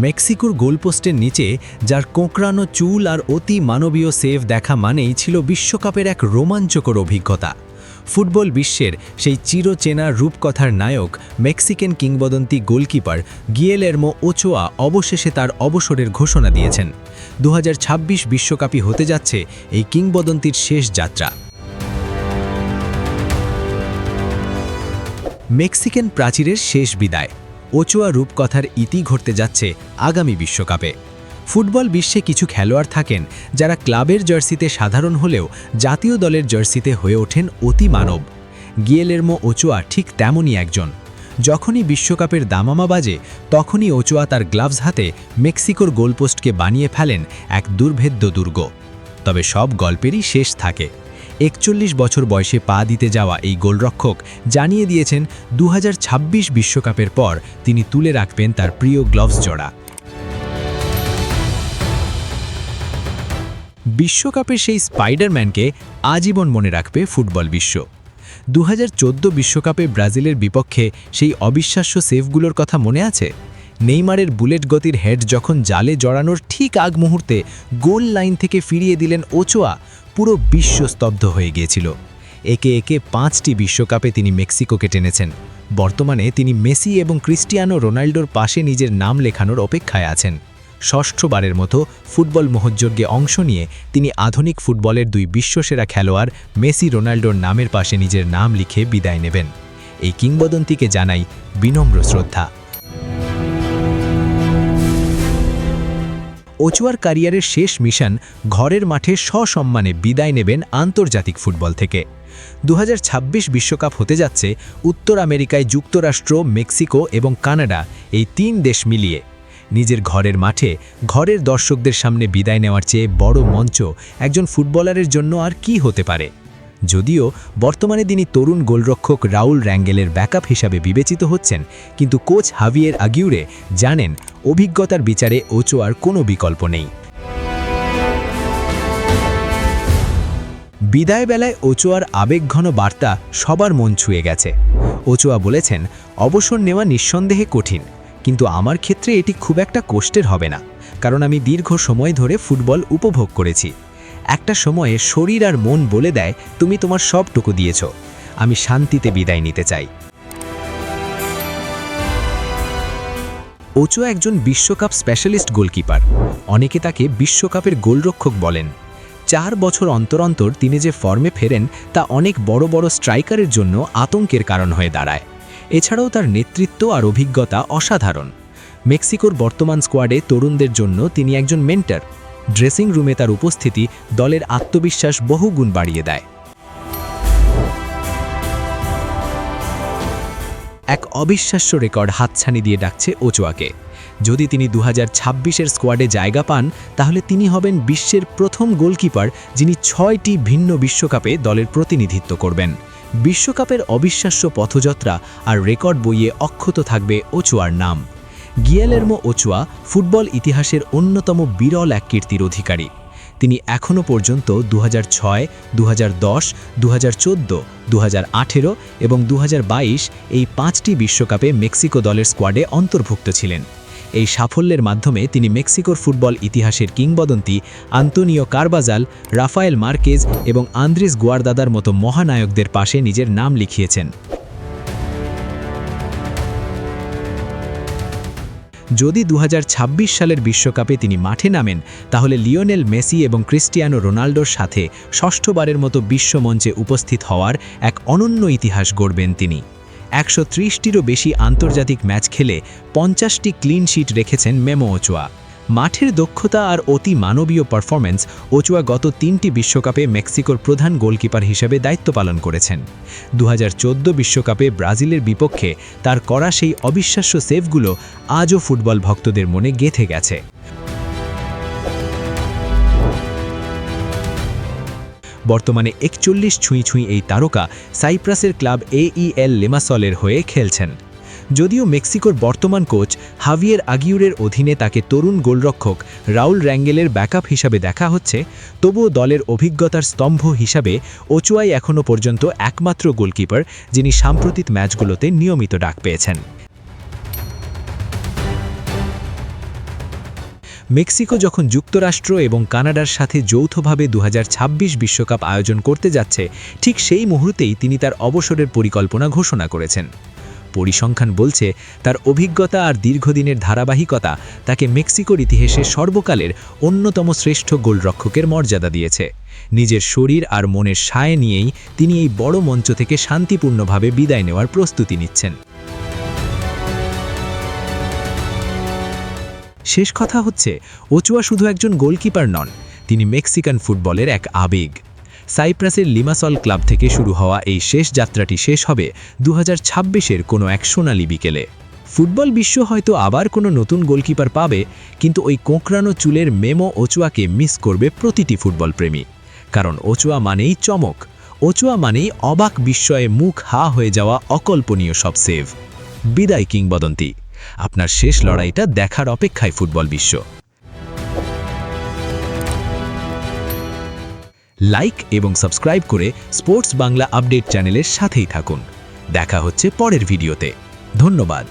মেক্সিকোর গোলপোস্টের নিচে যার কোঁকড়ানো চুল আর অতি মানবীয় সেভ দেখা মানেই ছিল বিশ্বকাপের এক রোমাঞ্চকর অভিজ্ঞতা। ফুটবল বিশ্বের সেই চিরচেনা রূপকথার নায়ক মেক্সিকান কিংবদন্তি গোলকিপার গিয়েলের্মো ওচোয়া অবশেষে তার অবসরের ঘোষণা দিয়েছেন। 2026 বিশ্বকাপই হতে যাচ্ছে এই কিংবদন্তির শেষ যাত্রা। মেক্সিকান প্রাচীরের শেষ বিদায়, ওচোয়া রূপকথার ইতি ঘটতে যাচ্ছে আগামী বিশ্বকাপে। ফুটবল বিশ্বে কিছু খেলোয়াড় থাকেন যারা ক্লাবের জার্সিতে সাধারণ হলেও জাতীয় দলের জার্সিতে হয়ে ওঠেন অতি মানব। গিয়েলের্মো ওচোয়া ঠিক তেমনই একজন। যখনই বিশ্বকাপের দামামা বাজে তখনই ওচোয়া তার গ্লাভস হাতে মেক্সিকোর গোলপোস্টকে বানিয়ে ফেলেন এক দুর্ভেদ্য দুর্গ। তবে সব গল্পেরই শেষ থাকে। 41 বছর বয়সে পা দিতে যাওয়া এই গোলরক্ষক জানিয়ে দিয়েছেন 2026 বিশ্বকাপের পর তিনি তুলে রাখবেন তার প্রিয় গ্লাভস জোড়া। বিশ্বকাপের সেই স্পাইডারম্যানকে আজীবন মনে রাখবে ফুটবল বিশ্ব। 2014 বিশ্বকাপে ব্রাজিলের বিপক্ষে সেই অবিশ্বাস্য সেভগুলোর কথা মনে আছে? নেইমারের বুলেট গতির হেড যখন জালে জড়ানোর ঠিক আগ মুহূর্তে গোল লাইন থেকে ফিরিয়ে দিলেন ওচোয়া, পুরো বিশ্ব স্তব্ধ হয়ে গিয়েছিল। একে একে 5টি বিশ্বকাপে তিনি মেক্সিকোকে টেনেছেন। বর্তমানে তিনি মেসি এবং ক্রিস্টিয়ানো রোনাল্ডোর পাশে নিজের নাম লেখানোর অপেক্ষায় আছেন। ষষ্ঠবারের মতো ফুটবল মহোৎসবে অংশ নিয়ে তিনি আধুনিক ফুটবলের দুই বিশ্বসেরা খেলোয়াড় মেসি রোনাল্ডোর নামের পাশে নিজের নাম লিখে বিদায় নেবেন। এই কিংবদন্তিকে জানাই বিনম্র শ্রদ্ধা। ওচোয়ার ক্যারিয়ারের শেষ মিশন ঘরের মাঠে সসম্মানে বিদায় নেবেন আন্তর্জাতিক ফুটবল থেকে। 2026 বিশ্বকাপ হতে যাচ্ছে উত্তর আমেরিকায় যুক্তরাষ্ট্র, মেক্সিকো এবং কানাডা, এই 3 দেশ মিলিয়ে। নিজের ঘরের মাঠে ঘরের দর্শকদের সামনে বিদায় নেওয়ার চেয়ে বড় মঞ্চ একজন ফুটবলারের জন্য আর কি হতে পারে। যদিও বর্তমানে তিনি তরুণ গোলরক্ষক রাউল র্যাঙ্গেলের ব্যাকআপ হিসাবে বিবেচিত হচ্ছেন, কিন্তু কোচ হাভিয়ের আগিউরে জানেন অভিজ্ঞতার বিচারে ওচোয়ার কোনো বিকল্প নেই। বিদায় বেলায় ওচোয়ার আবেগঘন বার্তা সবার মন ছুঁয়ে গেছে। ওচোয়া বলেছেন, অবসর নেওয়া নিঃসন্দেহে কঠিন, কিন্তু আমার ক্ষেত্রে এটি খুব একটা কষ্টের হবে না, কারণ আমি দীর্ঘ সময় ধরে ফুটবল উপভোগ করেছি। একটা সময়ে শরীর আর মন বলে দেয় তুমি তোমার সবটুকু দিয়েছ। আমি শান্তিতে বিদায় নিতে চাই। ওচোয়া একজন বিশ্বকাপ স্পেশালিস্ট গোলকিপার। অনেকে তাকে বিশ্বকাপের গোলরক্ষক বলেন। 4 বছর অন্তর অন্তর তিনি যে ফর্মে ফেরেন তা অনেক বড় বড় স্ট্রাইকারের জন্য আতঙ্কের কারণ হয়ে দাঁড়ায়। এছাড়াও তার নেতৃত্ব আর অভিজ্ঞতা অসাধারণ। মেক্সিকোর বর্তমান স্কোয়াডে তরুণদের জন্য তিনি একজন মেন্টর। ড্রেসিং রুমে তার উপস্থিতি দলের আত্মবিশ্বাস বহুগুণ বাড়িয়ে দেয়। এক অবিশ্বাস্য রেকর্ড হাতছানি দিয়ে ডাকছে ওচোয়াকে। যদি তিনি 2026-এর স্কোয়াডে জায়গা পান, তাহলে তিনি হবেন বিশ্বের প্রথম গোলকিপার যিনি 6টি ভিন্ন বিশ্বকাপে দলের প্রতিনিধিত্ব করবেন। বিশ্বকাপের অবিশ্বাস্য পথযাত্রা আর রেকর্ড বইয়ে অক্ষত থাকবে ওচোয়ার নাম। গিয়েলের্মো ওচোয়া ফুটবল ইতিহাসের অন্যতম বিরল এক কীর্তির অধিকারী। তিনি এখনও পর্যন্ত 2006, 2010, 2014, 2018 এবং 2022 এই 5টি বিশ্বকাপে মেক্সিকো দলের স্কোয়াডে অন্তর্ভুক্ত ছিলেন। এই সাফল্যের মাধ্যমে তিনি মেক্সিকোর ফুটবল ইতিহাসের কিংবদন্তি আন্তোনিও কারবাজাল, রাফায়েল মার্কেজ এবং আন্দ্রেস গুয়ারদাদার মতো মহানায়কদের পাশে নিজের নাম লিখিয়েছেন। যদি 2026 সালের বিশ্বকাপে তিনি মাঠে নামেন, তাহলে লিওনেল মেসি এবং ক্রিস্টিয়ানো রোনাল্ডোর সাথে ষষ্ঠবারের মতো বিশ্বমঞ্চে উপস্থিত হওয়ার এক অনন্য ইতিহাস গড়বেন তিনি। 130টিরও বেশি আন্তর্জাতিক ম্যাচ খেলে 50টি ক্লিন শিট রেখেছেন মেমো ওচোয়া। মাঠের দক্ষতা আর অতি মানবীয় পারফরম্যান্স ওচোয়া গত 3টি বিশ্বকাপে মেক্সিকোর প্রধান গোলকিপার হিসেবে দায়িত্ব পালন করেছেন। 2014 বিশ্বকাপে ব্রাজিলের বিপক্ষে তার করা সেই অবিশ্বাস্য সেভগুলো আজও ফুটবল ভক্তদের মনে গেঁথে গেছে। বর্তমানে 41 ছুঁই এই তারকা সাইপ্রাসের ক্লাব AEL লিমাসলের হয়ে খেলছেন। যদিও মেক্সিকোর বর্তমান কোচ হাভিয়ের আগিউরের অধীনে তাকে তরুণ গোলরক্ষক রাউল র্যাঙ্গেলের ব্যাকআপ হিসাবে দেখা হচ্ছে, তবুও দলের অভিজ্ঞতার স্তম্ভ হিসাবে ওচোয়াই এখনও পর্যন্ত একমাত্র গোলকিপার যিনি সাম্প্রতিক ম্যাচগুলোতে নিয়মিত ডাক পেয়েছেন। মেক্সিকো যখন যুক্তরাষ্ট্র এবং কানাডার সাথে যৌথভাবে 2026 বিশ্বকাপ আয়োজন করতে যাচ্ছে, ঠিক সেই মুহূর্তেই তিনি তার অবসরের পরিকল্পনা ঘোষণা করেছেন। পরিসংখ্যান বলছে তার অভিজ্ঞতা আর দীর্ঘদিনের ধারাবাহিকতা তাকে মেক্সিকোর ইতিহাসে সর্বকালের অন্যতম শ্রেষ্ঠ গোলরক্ষকের মর্যাদা দিয়েছে। নিজের শরীর আর মনের সায় নিয়েই তিনি এই বড় মঞ্চ থেকে শান্তিপূর্ণভাবে বিদায় নেওয়ার প্রস্তুতি নিচ্ছেন। শেষ কথা হচ্ছে, ওচোয়া শুধু একজন গোলকিপার নন, তিনি মেক্সিকান ফুটবলের এক আবেগ। সাইপ্রাসের লিমাসল ক্লাব থেকে শুরু হওয়া এই শেষ যাত্রাটি শেষ হবে 2026-এর কোনো এক সোনালী বিকেলে। ফুটবল বিশ্ব হয়তো আবার কোনো নতুন গোলকিপার পাবে, কিন্তু ওই কোঁকড়ানো চুলের মেমো ওচোয়াকে মিস করবে প্রতিটি ফুটবল প্রেমী। কারণ ওচোয়া মানেই চমক, ওচোয়া মানেই অবাক বিস্ময়ে মুখ হা হয়ে যাওয়া অকল্পনীয় সব সেভ। বিদায় কিংবদন্তি, আপনার শেষ লড়াইটা দেখার অপেক্ষায় ফুটবল বিশ্ব। লাইক এবং সাবস্ক্রাইব করে স্পোর্টস বাংলা আপডেট চ্যানেলের সাথেই থাকুন। দেখা হচ্ছে পরের ভিডিওতে। ধন্যবাদ।